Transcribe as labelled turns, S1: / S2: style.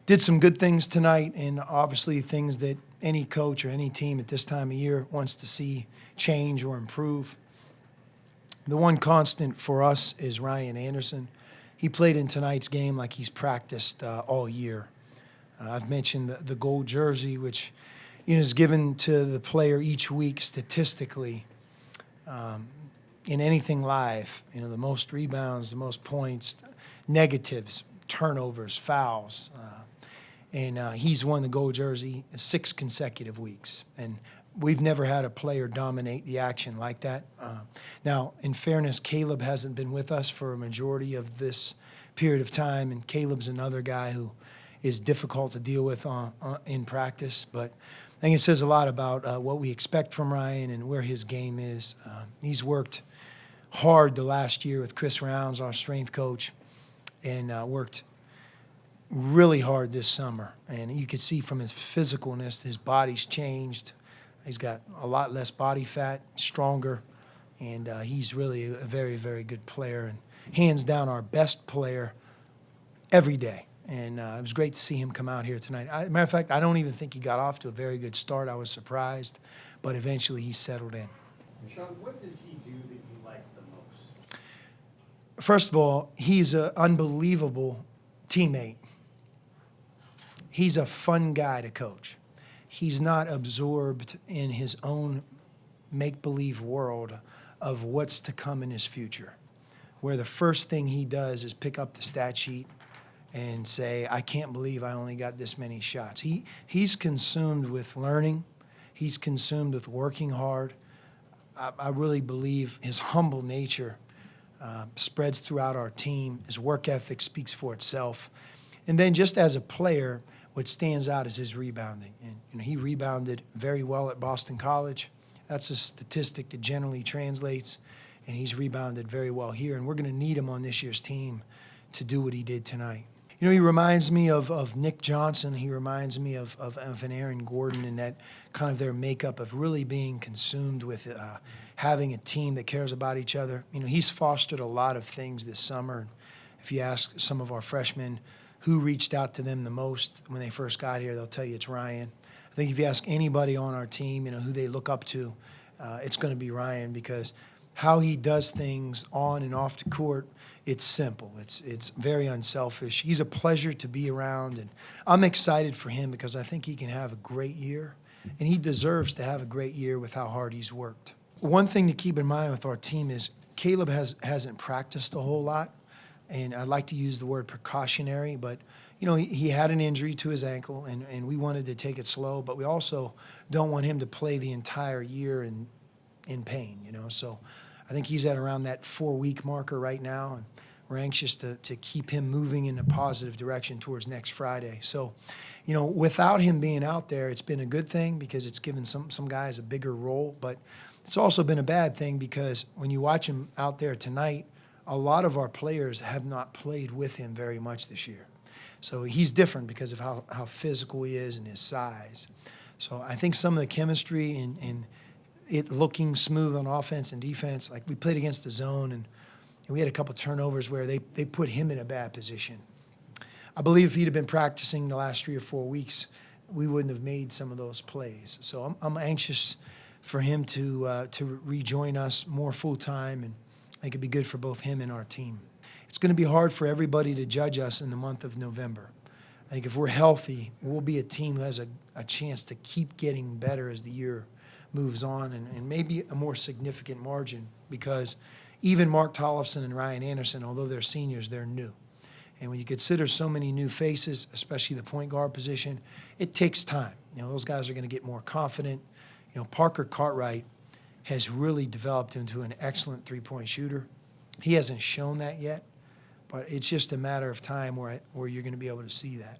S1: Did some good things tonight, and obviously things that any coach or any team at this time of year wants to see change or improve. The one constant for us is Ryan Anderson. He played in tonight's game like he's practiced all year. I've mentioned the gold jersey, which is given to the player each week statistically in anything live. The most rebounds, the most points, negatives, turnovers, fouls. And he's won the gold jersey 6 consecutive weeks. And we've never had a player dominate the action like that. Now, in fairness, Caleb hasn't been with us for a majority of this period of time, and Caleb's another guy who is difficult to deal with in practice. But I think it says a lot about what we expect from Ryan and where his game is. He's worked hard the last year with Chris Rounds, our strength coach, and worked really hard this summer. And you could see from his physicalness, his body's changed. He's got a lot less body fat, stronger, and he's really a very, very good player, and hands down our best player every day. And it was great to see him come out here tonight. Matter of fact, I don't even think he got off to a very good start. I was surprised, but eventually he settled in.
S2: Sean, what does he do that you like the most?
S1: First of all, he's an unbelievable teammate. He's a fun guy to coach. He's not absorbed in his own make-believe world of what's to come in his future, where the first thing he does is pick up the stat sheet and say, I can't believe I only got this many shots. He's consumed with learning. He's consumed with working hard. I really believe his humble nature spreads throughout our team. His work ethic speaks for itself. And then just as a player, what stands out is his rebounding. And he rebounded very well at Boston College. That's a statistic that generally translates, and he's rebounded very well here. And we're going to need him on this year's team to do what he did tonight. He reminds me of Nick Johnson. He reminds me of an Aaron Gordon, and that kind of their makeup of really being consumed with having a team that cares about each other. He's fostered a lot of things this summer. If you ask some of our freshmen who reached out to them the most when they first got here, they'll tell you it's Ryan. I think if you ask anybody on our team, who they look up to, it's going to be Ryan, because how he does things on and off the court, it's simple. It's very unselfish. He's a pleasure to be around, and I'm excited for him because I think he can have a great year, and he deserves to have a great year with how hard he's worked. One thing to keep in mind with our team is Caleb hasn't practiced a whole lot, and I like to use the word precautionary, but he had an injury to his ankle, and we wanted to take it slow, but we also don't want him to play the entire year in pain, So I think he's at around that 4-week marker right now, and we're anxious to keep him moving in a positive direction towards next Friday. So, without him being out there, it's been a good thing because it's given some guys a bigger role, but it's also been a bad thing because when you watch him out there tonight, a lot of our players have not played with him very much this year. So he's different because of how physical he is and his size. So I think some of the chemistry and it looking smooth on offense and defense, like we played against the zone and we had a couple turnovers where they put him in a bad position. I believe if he'd have been practicing the last 3 or 4 weeks, we wouldn't have made some of those plays. So I'm anxious for him to rejoin us more full-time, and I think it'd be good for both him and our team. It's going to be hard for everybody to judge us in the month of November. I think if we're healthy, we'll be a team who has a chance to keep getting better as the year moves on, and maybe a more significant margin, because even Mark Tollefson and Ryan Anderson, although they're seniors, they're new. And when you consider so many new faces, especially the point guard position, it takes time. Those guys are going to get more confident. Parker Cartwright has really developed into an excellent three-point shooter. He hasn't shown that yet, but it's just a matter of time where you're going to be able to see that.